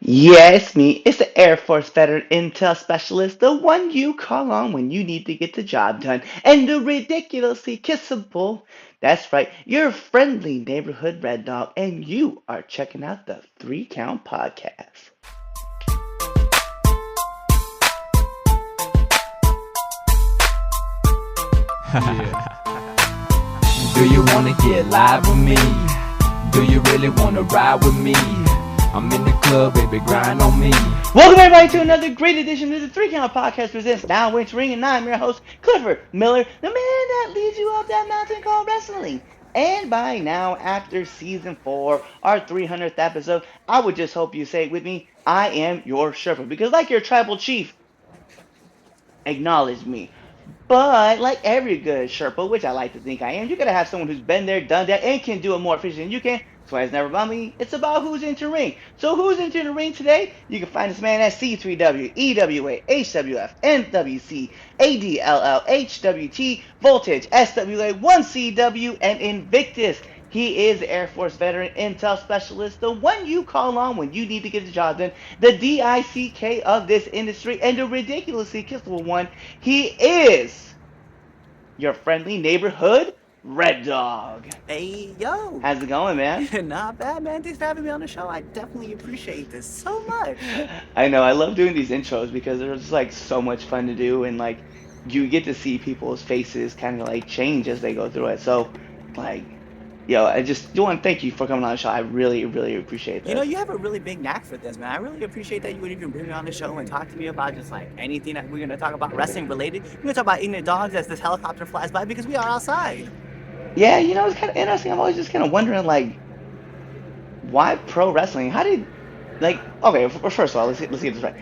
Yeah, it's me. It's the Air Force veteran intel specialist, the one you call on when you need to get the job done, and the ridiculously kissable. That's right, your friendly neighborhood red dog, and you are checking out the Three Count Podcast. Yeah. Do you wanna get live with me? Do you really wanna ride with me? I'm in the club, baby, grind on me. Welcome everybody to another great edition of the Three Count Podcast presents Now Winter Ring, and I'm your host, Clifford Miller, the man that leads you up that mountain called wrestling. And by now, after season 4, our 300th episode, I would just hope you say it with me, I am your Sherpa. Because like your tribal chief, acknowledge me. But like every good Sherpa, which I like to think I am, you gotta have someone who's been there, done that, and can do it more efficient than you can. That's why it's never about me. It's about who's into the ring. So who's into the ring today? You can find this man at C3W, EWA, HWF, NWC, ADLL, HWT, Voltage, SWA, 1CW, and Invictus. He is the Air Force veteran intel specialist, the one you call on when you need to get the job done, the DICK of this industry, and the ridiculously kissable one. He is your friendly neighborhood Red Dog. Hey, yo. How's it going, man? Not bad, man. Thanks for having me on the show. I definitely appreciate this so much. I know, I love doing these intros because they're just like so much fun to do, and like you get to see people's faces kind of like change as they go through it. So, like, yo, I just want to thank you for coming on the show. I really, really appreciate You know, this. you have a really big knack for this, man. I really appreciate that you would even bring me on the show and talk to me about just like anything that we're going to talk about wrestling related. We're going to talk about eating the dogs as this helicopter flies by because we are outside. Yeah, it's kind of interesting. I'm always just kind of wondering, like, why pro wrestling? How did, like, okay, first of all, let's get this right.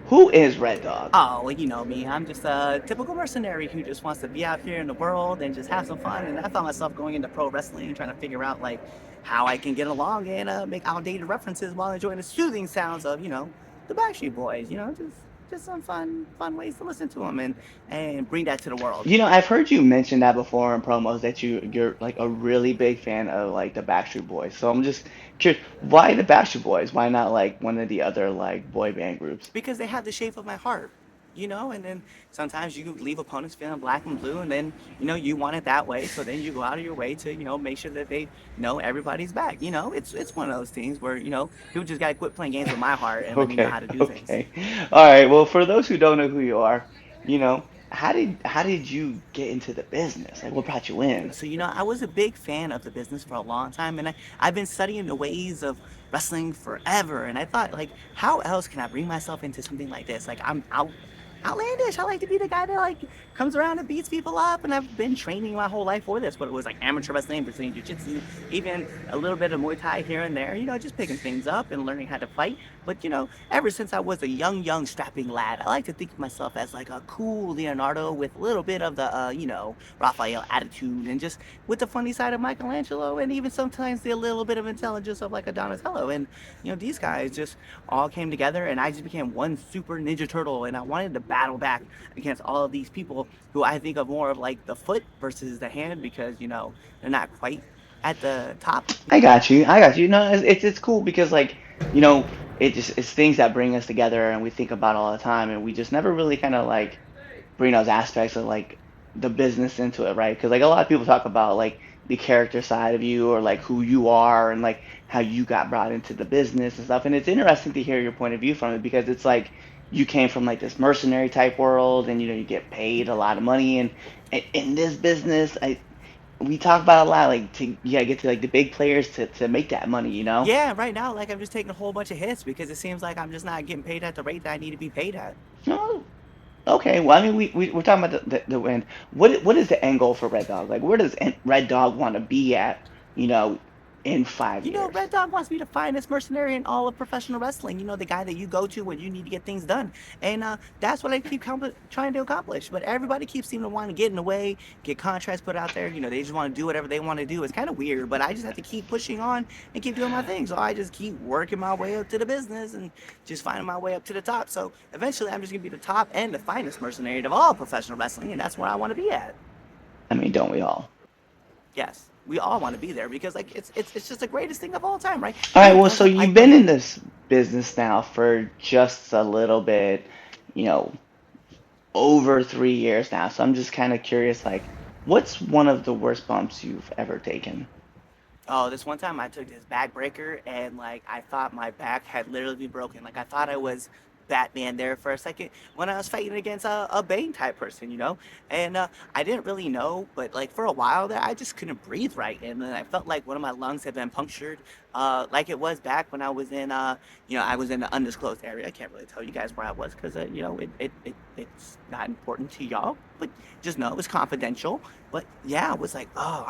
Who is Red Dog? Oh, well, you know me. I'm just a typical mercenary who just wants to be out here in the world and just have some fun. And I found myself going into pro wrestling and trying to figure out like how I can get along and make outdated references while enjoying the soothing sounds of the Backstreet Boys. Just some fun ways to listen to them and bring that to the world. I've heard you mention that before in promos that you're like a really big fan of like the Backstreet Boys. So I'm just curious, why the Backstreet Boys? Why not like one of the other like boy band groups? Because they have the shape of my heart. And then sometimes you leave opponents feeling black and blue, and then you want it that way, so then you go out of your way to make sure that they know everybody's back. It's one of those things where people just gotta quit playing games with my heart and let me know Okay, how to do things. okay. All right. Well, for those who don't know who you are, you know, how did you get into the business? Like, what brought you in? So I was a big fan of the business for a long time, and I've been studying the ways of wrestling forever, and I thought, like, how else can I bring myself into something like this? Like, I'm outlandish. I like to be the guy that like comes around and beats people up, and I've been training my whole life for this. But it was like amateur wrestling, Brazilian jiu-jitsu, even a little bit of Muay Thai here and there. Just picking things up and learning how to fight. But ever since I was a young strapping lad, I like to think of myself as like a cool Leonardo with a little bit of the Raphael attitude, and just with the funny side of Michelangelo, and even sometimes the little bit of intelligence of like a Donatello. And these guys just all came together, and I just became one super Ninja Turtle, and I wanted to battle back against all of these people who I think of more of like the foot versus the hand, because they're not quite at the top. I got you. I got you. No, it's cool because like, you know, it's things that bring us together and we think about all the time, and we just never really kind of like bring those aspects of like the business into it, right? Because like a lot of people talk about like the character side of you or like who you are and like how you got brought into the business and stuff. And it's interesting to hear your point of view from it because it's like you came from like this mercenary type world, and you get paid a lot of money, and in this business, we talk about a lot like to yeah get to like the big players to make that money. Yeah, right now, like, I'm just taking a whole bunch of hits because it seems like I'm just not getting paid at the rate that I need to be paid at. No. Okay, well, I mean, we're talking about the win. What is the end goal for Red Dog? Like, where does Red Dog want to be at, you know, in 5 years? Red Dog wants to be the finest mercenary in all of professional wrestling. The guy that you go to when you need to get things done. And that's what I keep trying to accomplish. But everybody keeps seeming to want to get in the way, get contracts put out there. They just want to do whatever they want to do. It's kind of weird, but I just have to keep pushing on and keep doing my thing. So I just keep working my way up to the business and just finding my way up to the top. So eventually I'm just going to be the top and the finest mercenary of all professional wrestling. And that's where I want to be at. I mean, don't we all? Yes, we all want to be there because like it's just the greatest thing of all time, right? All right, Who well, so doesn't like you've been in winning? this. business now for just a little bit, you know, over 3 years now. So I'm just kind of curious, like, what's one of the worst bumps you've ever taken? Oh, this one time I took this back breaker and like I thought my back had literally been broken. Like I thought I was Batman there for a second when I was fighting against a Bane type person, you know? And I didn't really know, but like for a while there, I just couldn't breathe right. And then I felt like one of my lungs had been punctured, like it was back when I was in, I was in the undisclosed area. I can't really tell you guys where I was because, it's not important to y'all, but just know it was confidential. But yeah, I was like, oh,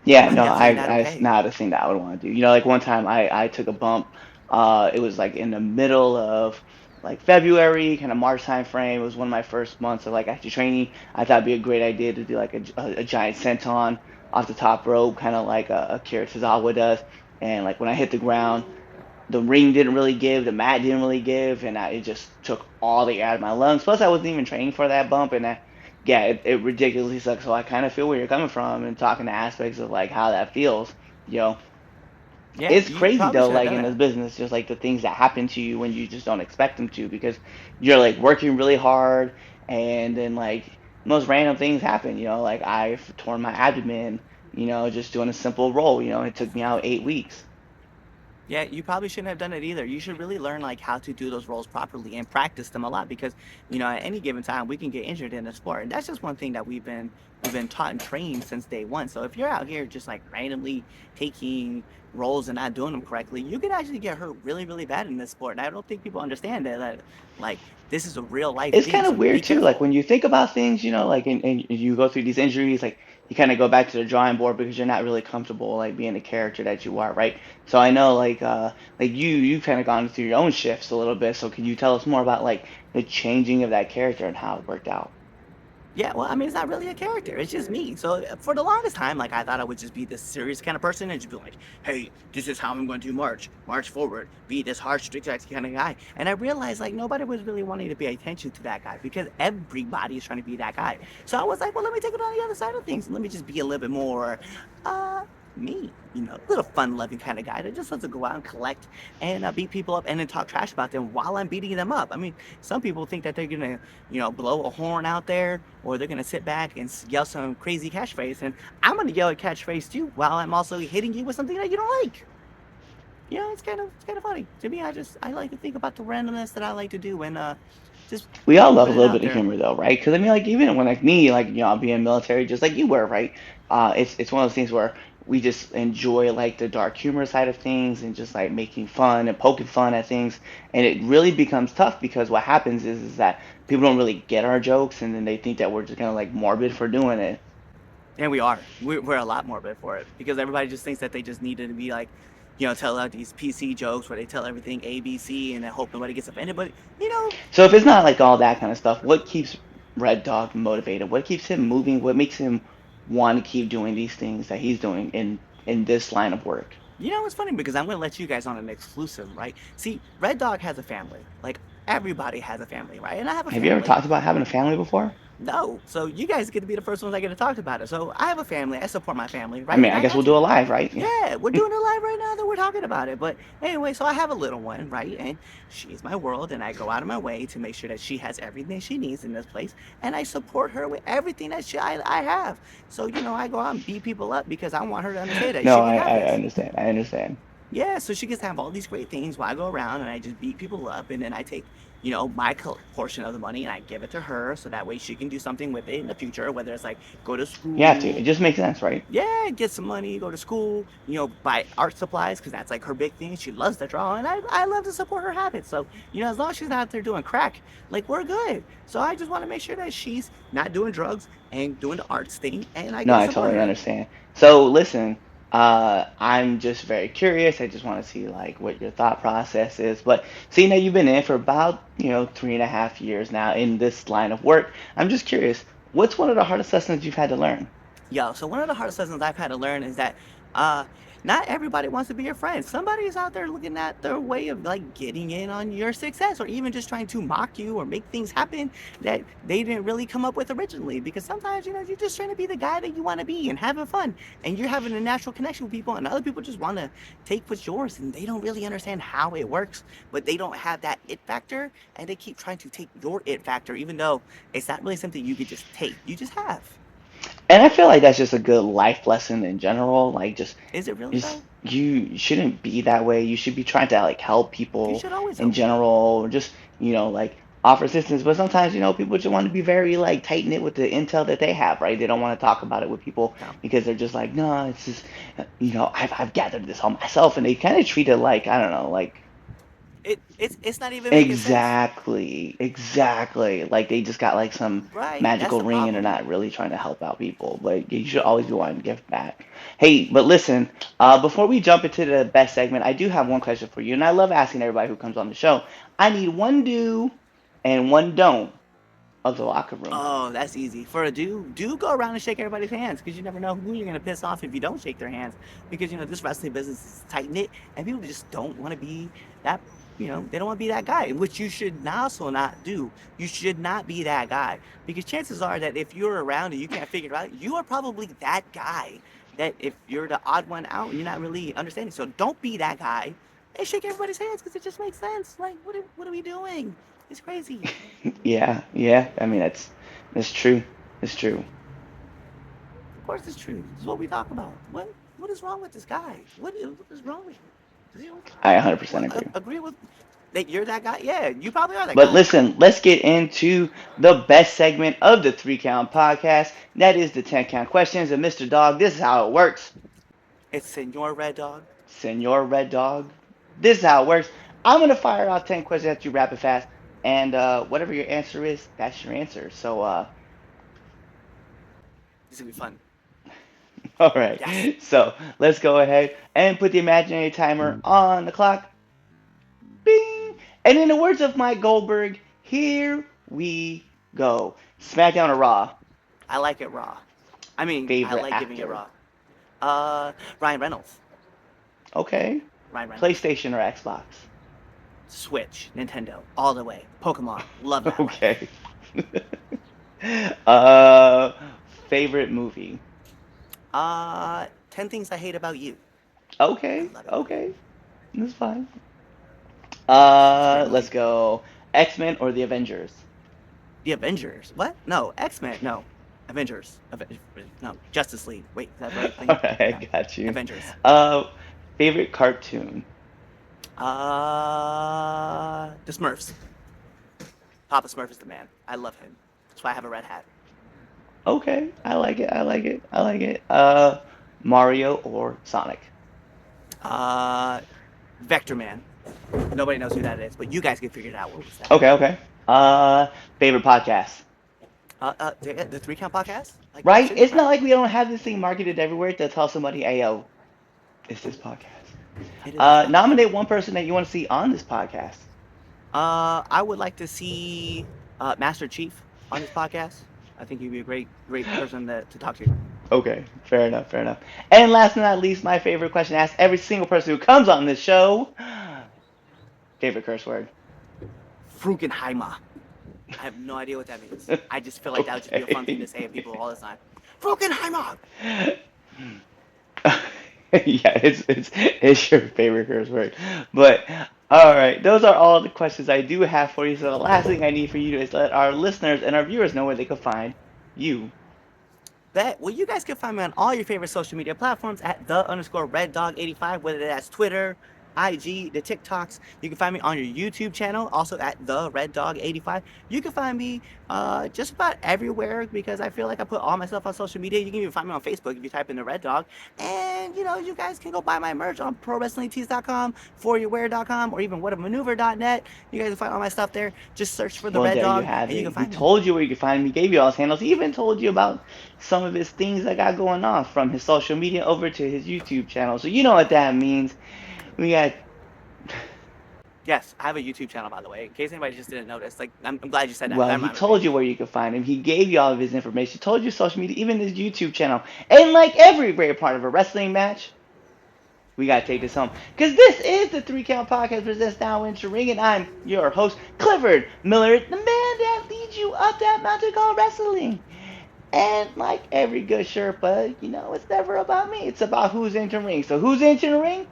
Yeah, I'm no, definitely not it's okay. not a thing that I would want to do. Like one time I took a bump. It was like in the middle of like February, kind of March time frame. It was one of my first months of like actually training. I thought it'd be a great idea to do like a giant senton off the top rope, kind of like a Kira Tozawa does. And like when I hit the ground, the ring didn't really give, the mat didn't really give, and it just took all the air out of my lungs. Plus, I wasn't even training for that bump, and yeah, it ridiculously sucks. So I kind of feel where you're coming from, and talking to aspects of like how that feels. You know, Yeah, it's you crazy probably though, should have like done in this that. business, just like the things that happen to you when you just don't expect them to, because you're like working really hard, and then like most random things happen. Like I've torn my abdomen. Just doing a simple roll. It took me out 8 weeks. Yeah, you probably shouldn't have done it either. You should really learn like how to do those roles properly and practice them a lot because, at any given time we can get injured in a sport. And that's just one thing that we've been taught and trained since day one. So if you're out here just like randomly taking roles and not doing them correctly, you can actually get hurt really, really bad in this sport. And I don't think people understand that like this is a real life It's thing. kind of So be weird too. Like careful. when you think about things, like and you go through these injuries, like you kind of go back to the drawing board because you're not really comfortable like being the character that you are, right? So I know like you've kind of gone through your own shifts a little bit. So can you tell us more about like the changing of that character and how it worked out? Yeah, well, I mean, it's not really a character. It's just me. So for the longest time, like I thought I would just be this serious kind of person and just be like, "Hey, this is how I'm going to do march forward, be this hard, strict kind of guy." And I realized like nobody was really wanting to pay attention to that guy because everybody is trying to be that guy. So I was like, well, let me take it on the other side of things and let me just be a little bit more, uh, me. A little fun-loving kind of guy that just wants to go out and collect and beat people up and then talk trash about them while I'm beating them up. I mean, some people think that they're gonna blow a horn out there, or they're gonna sit back and yell some crazy catchphrase, and I'm gonna yell a catchphrase too while I'm also hitting you with something that you don't like. It's kind of funny to me. I like to think about the randomness that I like to do and just We all love put a it little out bit of there. humor though, right? Because I mean, like even when like me, like I'll be in military just like you were, right? It's one of those things where we just enjoy like the dark humor side of things and just like making fun and poking fun at things, and it really becomes tough because what happens is that people don't really get our jokes, and then they think that we're just kind of like morbid for doing it. And we are. We're a lot more bit for it because everybody just thinks that they just needed to be like, tell out these PC jokes where they tell everything ABC and I hope nobody gets offended. But So if it's not like all that kind of stuff, what keeps Red Dog motivated? What keeps him moving? What makes him want to keep doing these things that he's doing in this line of work? it's funny because I'm gonna let you guys on an exclusive, right? See, Red Dog has a family. Like everybody has a family, right? And I have a Have you ever family. talked about having a family before? No, so you guys get to be the first ones that get to talk about it. So I have a family. I support my family, I right? mean, And I I guess we'll got do you. it live, right? Yeah. Yeah, we're doing it live right now that we're talking about it. But anyway, so I have a little one, right? And she's my world, and I go out of my way to make sure that she has everything she needs in this place, and I support her with everything that I have. So I go out and beat people up because I want her to understand that No, she can have I this. understand. I understand. Yeah, so she gets to have all these great things while I go around and I just beat people up, and then I take, my portion of the money and I give it to her so that way she can do something with it in the future, whether it's like go to You have to. It school, just makes sense, right? yeah, get some money, go to school, buy art supplies because that's like her big thing. She loves to draw, and I love to support her habits. So, as long as she's not out there doing crack, like we're good. So I just want to make sure that she's not doing drugs and doing the arts thing, and I No, get to I support totally her. understand. So listen, I'm just very curious. I just want to see like what your thought process is. But seeing that you've been in for about, 3.5 years now in this line of work, I'm just curious, what's one of the hardest lessons you've had to learn? Yo, so one of the hardest lessons I've had to learn is that uh, not everybody wants to be your friend. Somebody is out there looking at their way of like getting in on your success, or even just trying to mock you or make things happen that they didn't really come up with originally. Because sometimes, you're just trying to be the guy that you want to be and having fun, and you're having a natural connection with people, and other people just want to take what's yours, and they don't really understand how it works, but they don't have that it factor, and they keep trying to take your it factor, even though it's not really something you could just take. You just have. And I feel like that's just a good life lesson in general. Like Is it really just though? you shouldn't be that way. You should be trying to like help You people should always in help people. general, just like offer assistance. But sometimes, people just want to be very like tight knit with the intel that they have, right? They don't want to talk about it with people No. because they're just like, no, it's just, I've gathered this all myself, and they kind of treat it like, I don't know, like. It's not even making sense. Exactly, exactly. Like they just got like some Right, that's magical the ring and they're problem. not really trying to help out people. But you should always be wanting to give back. Hey, but listen, before we jump into the best segment, I do have one question for you, and I love asking everybody who comes on the show. I need one do and one don't of the locker room. Oh, that's easy. For a do go around and shake everybody's hands, because you never know who you're gonna piss off if you don't shake their hands. Because this wrestling business is tight knit, and people just don't want to be that. They don't want to be that guy, which you should also not do. You should not be that guy, because chances are that if you're around and you can't figure it out, you are probably that guy. That if you're the odd one out and you're not really understanding, so don't be that guy and shake everybody's hands, because it just makes sense. Like, what are we doing? It's crazy. Yeah, yeah. I mean, that's true. It's true. Of course, it's true. This is what we talk about. What is wrong with this guy? What is wrong with you? I 100% What, agree. agree with that? You're that guy. Yeah, you probably are that But guy. listen, let's get into the best segment of the 3 Count podcast. That is the 10 count questions. And Mr. Dog, this is how it works. It's Senor Red Dog. Senor Red Dog, this is how it works. I'm going to fire out 10 questions at you rapid fast. And whatever your answer is, that's your answer. So, This is gonna be fun. all right. Yes. So, let's go ahead and put the imaginary timer on the clock. Bing! And in the words of Mike Goldberg, here we go. SmackDown or Raw? I like it raw. I mean, I Favorite like giving it actor? raw. Ryan Reynolds. Okay. Ryan Reynolds. PlayStation or Xbox? Switch. Nintendo. All the way. Pokemon. Love that life. Okay. uh, favorite movie? 10 Things I Hate About You. I Okay, love it. okay, that's fine. It's a great Let's movie. go. X-Men or the Avengers? The Avengers. What? No. X-Men. No. Avengers. No. Justice League. Wait, is that the right thing? Yeah. Alright, got you. Avengers. Uh, favorite cartoon? The Smurfs. Papa Smurf is the man. I love him. That's why I have a red hat. Okay, I like it. I like it. I like it. Mario or Sonic? Uh, Vector Man. Nobody knows who that is, but you guys can figure it out. What was that? Okay, okay. Uh, favorite podcast? The 3 Count podcast? Like it Right? should be, It's not right? like we don't have this thing marketed everywhere to tell somebody, hey, yo, it's this podcast. It is this podcast. Nominate one person that you want to see on this podcast. I would like to see Master Chief on this podcast. I think he'd be a great person to talk to. Okay, fair enough, fair enough. And last but not least, my favorite question asked every single person who comes on this show. Favorite curse word. Frugenheimer. I have no idea what that means. I just feel like that would just be a fun thing to Okay. say to people all the time. Frugenheimer! Yeah, it's your favorite curse word. But all right, those are all the questions I do have for you. So the last thing I need for you is let our listeners and our viewers know where they can find you. Well, you guys can find me on all your favorite social media platforms at the_Red Dog 85, whether that's Twitter, IG, the TikToks. You can find me on your YouTube channel, also at the Red Dog 85. You can find me just about everywhere, because I feel like I put all my stuff on social media. You can even find me on Facebook if you type in the Red Dog. And you guys can go buy my merch on ProWrestlingTees.com, ForYourWear.com, or even WhatAManeuver.net. You guys can find all my stuff there. Just search for the Well, Red there you Dog, have and you it. can He find me. told you where you could find him. He gave you all his handles. He even told you about some of his things that got going on from his social media over to his YouTube channel. So you know what that means. We got. Yes, I have a YouTube channel, by the way, in case anybody just didn't notice. Like, I'm glad you said that, because Well, that he reminded me. told you where you could find him. He gave you all of his information. Told you social media, even his YouTube channel. And like every great part of a wrestling match, We gotta take this home. Cause this is the Three Count Podcast presents Now Into Ring, and I'm your host, Clifford Miller, the man that leads you up that mountain called wrestling. And like every good Sherpa, it's never about me. It's about who's entering ring. So who's entering the ring?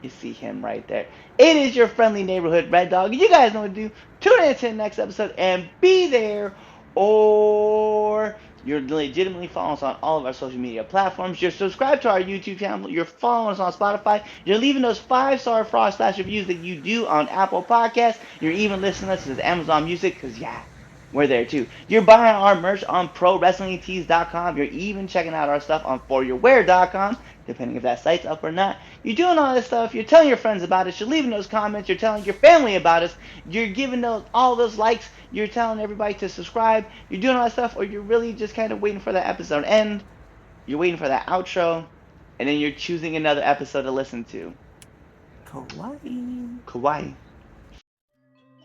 You see him right there. It is your friendly neighborhood Red Dog. You guys know what to do. Tune in to the next episode and be there, or you're legitimately following us on all of our social media platforms. You're subscribed to our YouTube channel. You're following us on Spotify. You're leaving those 5-star Frost Splash reviews that you do on Apple Podcasts. You're even listening to us Amazon Music, because, yeah, we're there too. You're buying our merch on ProWrestlingTees.com. You're even checking out our stuff on ForYourWear.com, depending if that site's up or not. You're doing all this stuff. You're telling your friends about us. You're leaving those comments. You're telling your family about us. You're giving all those likes. You're telling everybody to subscribe. You're doing all that stuff, or you're really just kind of waiting for that episode to end. You're waiting for that outro, and then you're choosing another episode to listen to. Kawaii. Kawaii.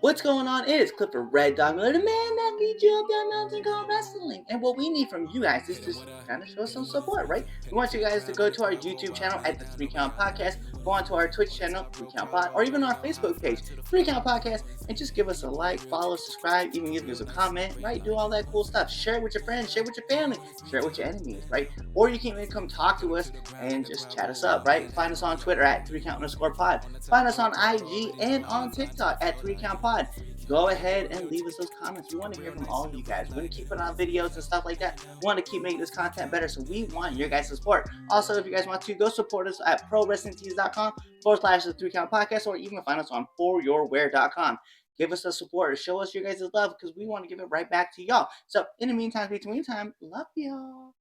What's going on? It is Clifford Red Dog Miller, the man that leads you up that mountain called wrestling. And what we need from you guys is to kind of show some support, right? We want you guys to go to our YouTube channel at the 3 Count Podcast, go onto our Twitch channel, 3 Count Pod, or even our Facebook page, 3 Count Podcast, and just give us a like, follow, subscribe, even give us a comment, right? Do all that cool stuff. Share it with your friends, share it with your family, share it with your enemies, right? Or you can even come talk to us and just chat us up, right? Find us on Twitter at 3count_pod. Find us on IG and on TikTok at 3 Count Pod. Go ahead and leave us those comments. We want to hear from all of you guys. We're going to keep putting on videos and stuff like that. We want to keep making this content better, so we want your guys' support. Also, if you guys want to, go support us at ProWrestlingTees.com/the 3 Count Podcast, or even find us on ForYourWear.com. Give us the support. Show us your guys' love, because we want to give it right back to y'all. So, in the meantime, between time, love y'all.